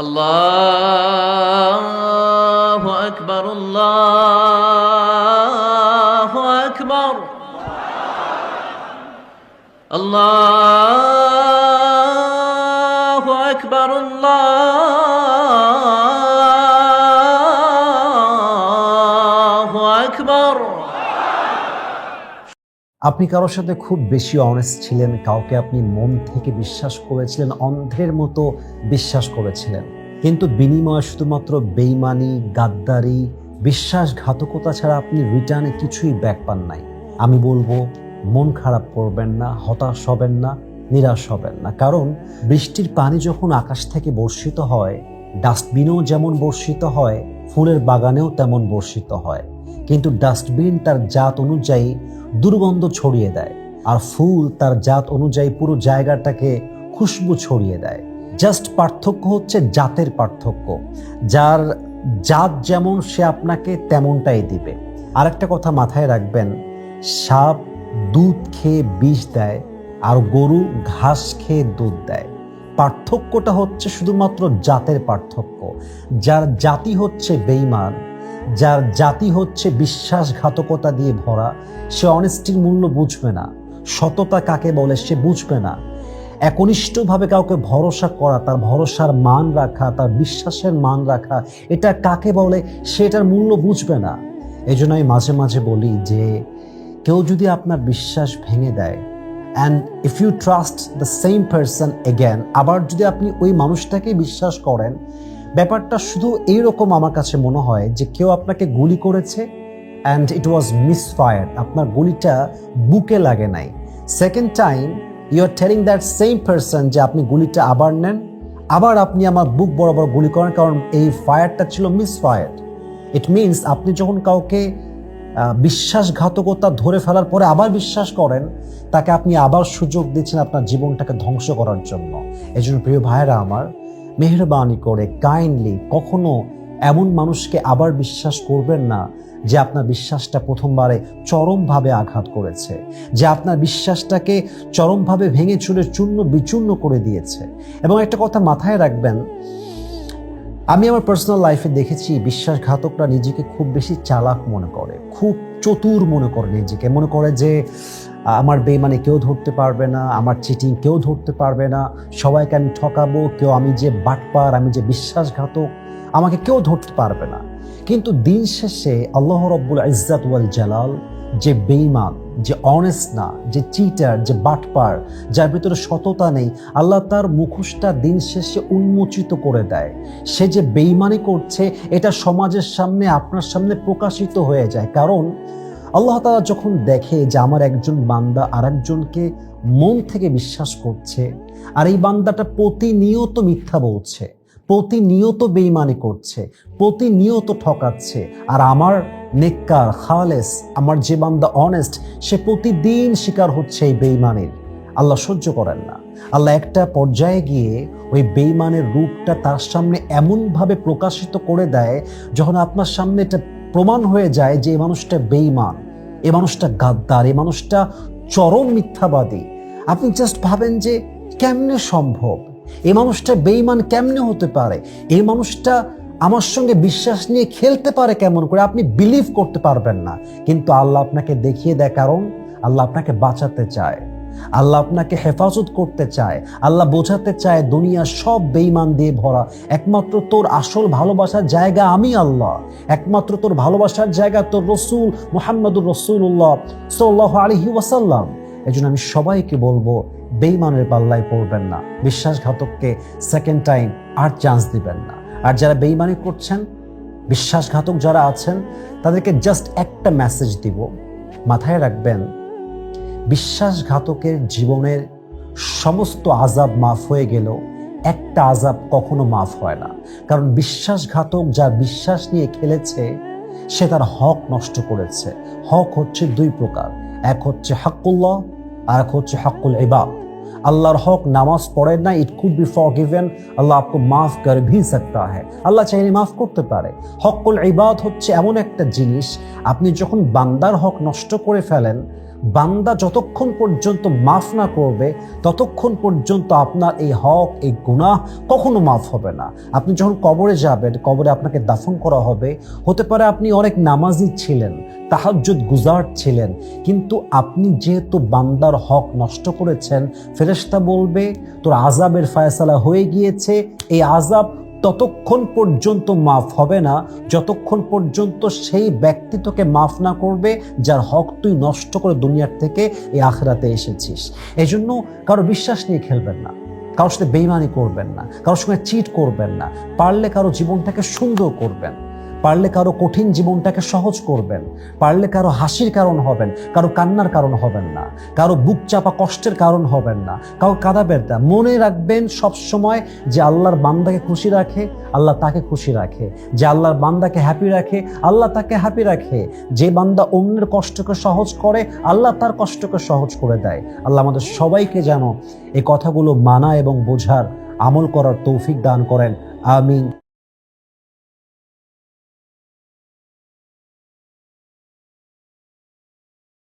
আল্লাহু আকবার, আল্লাহু আকবার, আল্লাহু আকবার, আল্লাহু আকবার। আপনি কারোর সাথে খুব বেশি অনেস্ট ছিলেন, কাউকে আপনি মন থেকে বিশ্বাস করেছিলেন, অন্ধের মতো বিশ্বাস করেছিলেন, কিন্তু বিনিময়ে শুধুমাত্র বেইমানি, গাদ্দারি, বিশ্বাসঘাতকতা ছাড়া আপনি রিটার্নে কিছুই ব্যাক পান নাই। আমি বলবো, মন খারাপ করবেন না, হতাশ হবেন না, নিরাশ হবেন না। কারণ বৃষ্টির পানি যখন আকাশ থেকে বর্ষিত হয়, ডাস্টবিনেও যেমন বর্ষিত হয়, ফুলের বাগানেও তেমন বর্ষিত হয়। কিন্তু ডাস্টবিন তার জাত অনুযায়ী দুর্গন্ধ ছড়িয়ে দেয়, আর ফুল তার জাত অনুযায়ী পুরো জায়গাটাকে খুশবু ছড়িয়ে দেয়। জাস্ট পার্থক্য হচ্ছে জাতের পার্থক্য। যার জাত যেমন, সে আপনাকে তেমনটাই দিবে। আরেকটা কথা মাথায় রাখবেন, সাপ দুধ খেয়ে বিষ দেয়, আর গরু ঘাস খেয়ে দুধ দেয়। পার্থক্যটা হচ্ছে শুধুমাত্র জাতের পার্থক্য। যার জাতি হচ্ছে বেঈমান, যার জাতি হচ্ছে বিশ্বাসঘাতকতা দিয়ে ভরা, সে অনেস্টির মূল্য বুঝবে না। সততা কাকে বলে সে বুঝবে না। একনিষ্ঠভাবে কাউকে ভরসা করা, তার ভরসার মান রাখা, তার বিশ্বাসের মান রাখা, এটা কাকে বলে সেটার মূল্য বুঝবে না। এই জন্য আমি মাঝে মাঝে বলি যে কেউ যদি আপনার বিশ্বাস ভেঙে দেয়, and if you trust the same person again, আবার যদি আপনি ওই মানুষটাকে বিশ্বাস করেন, ব্যাপারটা শুধু এইরকম আমার কাছে মনে হয় যে কেউ আপনাকে গুলি করেছে অ্যান্ড ইট ওয়াজ মিসফায়ার্ড, আপনার গুলিটা বুকে লাগে নাই। Second time you are telling that same person যে আপনি গুলিটা আবার নেন, আবার আপনি আমার বুক বরাবর গুলি করেন, কারণ এই ফায়ারটা ছিল মিসফায়ার্ড। ইট মিনস আপনি যখন কাউকে বিশ্বাসঘাতকতা ধরে ফেলার পরে আবার বিশ্বাস করেন, তাকে আপনি আবার সুযোগ দিচ্ছেন আপনার জীবনটাকে ধ্বংস করার জন্য। এই জন্য প্রিয় ভাইয়েরা আমার, মেহেরবানি করে কাইন্ডলি কখনো এমন মানুষকে আবার বিশ্বাস করবেন না যে আপনার বিশ্বাসটা প্রথমবারে চরমভাবে আঘাত করেছে, যে আপনার বিশ্বাসটাকে চরমভাবে ভেঙে চুরে চূর্ণ বিচূর্ণ করে দিয়েছে। এবং একটা কথা মাথায় রাখবেন, আমি আমার পার্সোনাল লাইফে দেখেছি বিশ্বাসঘাতকরা নিজেকে খুব বেশি চালাক মনে করে, খুব চতুর মনে করে নিজেকে, মনে করে যে আমার বেইমানি কেউ ধরতে পারবে না, আমার চিটিং কেউ ধরতে পারবে না, সবাইকে আমি ঠকাবো, কেউ আমি যে বাটপার, আমি যে বিশ্বাসঘাতক, আমাকে কেউ ধরতে পারবে না। কিন্তু দিন শেষে আল্লাহ রব্বুল ইজ্জত ওয়াল জালাল যে বেইমান, যে অনেস্ট না, যে চিটার, যে বাটপার, যার ভিতরে সততা নেই, আল্লাহ তার মুখোশটা দিন শেষে উন্মোচিত করে দেয়। সে যে বেইমানি করছে এটা সমাজের সামনে, আপনার সামনে প্রকাশিত হয়ে যায়। কারণ আল্লাহ তাআলা যখন দেখে যে আমার একজন বান্দা আরেকজনকে মন থেকে বিশ্বাস করছে, আর এই বান্দাটা প্রতিনিয়ত মিথ্যা বলছে, প্রতিনিয়ত বেইমানি করছে, প্রতিনিয়ত ঠকাচ্ছে, আর আমার নেককার খালেস, আমার যে বান্দা অনেস্ট, সে প্রতিদিন শিকার হচ্ছে এই বেইমানির, আল্লাহ সহ্য করেন না। আল্লাহ একটা পর্যায়ে গিয়ে ওই বেইমানের রূপটা তার সামনে এমনভাবে প্রকাশিত করে দেয়, যখন আপনার সামনে এটা প্রমাণ হয়ে যায় যে এই মানুষটা বেইমান, এই মানুষটা গাদ্দার, এই মানুষটা চরম মিথ্যাবাদী। আপনি জাস্ট ভাবেন যে কেমনে সম্ভব, এই মানুষটা বেইমান কেমনে হতে পারে, এই মানুষটা আমার সঙ্গে বিশ্বাস নিয়ে খেলতে পারে কেমন করে, আপনি বিলিভ করতে পারবেন না। কিন্তু আল্লাহ আপনাকে দেখিয়ে দেয়, কারণ আল্লাহ আপনাকে বাঁচাতে চায়, আল্লাহ আপনাকে হেফাজত করতে চায়, আল্লাহ বোঝাতে চায় দুনিয়া সব বেঈমান দিয়ে ভরা, একমাত্র তোর আসল ভালোবাসার জায়গা আমি আল্লাহ, একমাত্র তোর ভালোবাসার জায়গা তোর রসুল মুহাম্মদুর রাসূলুল্লাহ সাল্লাল্লাহু আলাইহি ওয়াসাল্লাম। এই জন্য আমি সবাইকে বলবো, বেঈমানের পাল্লায় পড়বেন না, বিশ্বাসঘাতককে সেকেন্ড টাইম আর চান্স দিবেন না। আর যারা বেঈমানি করছেন, বিশ্বাসঘাতক যারা আছেন, তাদেরকে জাস্ট একটা মেসেজ দিব, মাথায় রাখবেন, বিশ্বাসঘাতকের জীবনের সমস্ত আযাব মাফ হয়ে গেলেও একটা আযাব কখনো মাফ হয় না। কারণ বিশ্বাসঘাতক যার বিশ্বাস নিয়ে খেলেছে, সে তার হক নষ্ট করেছে। হক হচ্ছে দুই প্রকার, এক হচ্ছে হাক্কুল্লাহ, আর এক হচ্ছে হাক্কুল ইবাদ। আল্লাহর হক নামাজ পড়েন না, ইট কুড বি ফরগিভেন, আল্লাহ আপকো মাফ কর ভি সকতা হ্যায়, আল্লাহ চাইলে মাফ করতে পারে। হকুল ইবাদ হচ্ছে এমন একটা জিনিস, আপনি যখন বান্দার হক নষ্ট করে ফেলেন, বান্দা যতক্ষণ পর্যন্ত মাফ না করবে ততক্ষণ পর্যন্ত আপনার এই হক, এই গুনাহ কখনো মাফ হবে না। আপনি যখন কবরে যাবেন, কবরে আপনাকে দাফন করা হবে, হতে পারে আপনি অনেক নামাজি ছিলেন, তাহাজ্জুদ গুজার ছিলেন, কিন্তু আপনি যেহেতু বান্দার হক নষ্ট করেছেন, ফেরেশতা বলবে তোর আযাবের ফায়সালা হয়ে গিয়েছে, এই আযাব ততক্ষণ পর্যন্ত মাফ হবে না যতক্ষণ পর্যন্ত সেই ব্যক্তি তোকে মাফ না করবে যার হক তুই নষ্ট করে দুনিয়ার থেকে এই আখিরাতে এসেছিস। এই জন্য কারো বিশ্বাস নিয়ে খেলবেন না, কারোর সাথে বেইমানি করবেন না, কারোর সঙ্গে চিট করবেন না। পারলে কারো জীবনটাকে সুন্দর করবেন, পারলে কারো কঠিন জীবনটাকে সহজ করবেন, পারলে কারো হাসির কারণ হবেন, কারো কান্নার কারণ হবেন না, কারো বুক চাপা কষ্টের কারণ হবেন না, কারো কাঁদাবেন না। মনে রাখবেন সব সময় যে আল্লাহর বান্দাকে খুশি রাখে, আল্লাহ তাকে খুশি রাখে। যে আল্লাহর বান্দাকে হ্যাপি রাখে, আল্লাহ তাকে হ্যাপি রাখে। যে বান্দা অন্যের কষ্টকে সহজ করে, আল্লাহ তার কষ্টকে সহজ করে দেয়। আল্লাহ আমাদের সবাইকে যেন এই কথাগুলো মানা এবং বোঝার, আমল করার তৌফিক দান করেন। আমিন।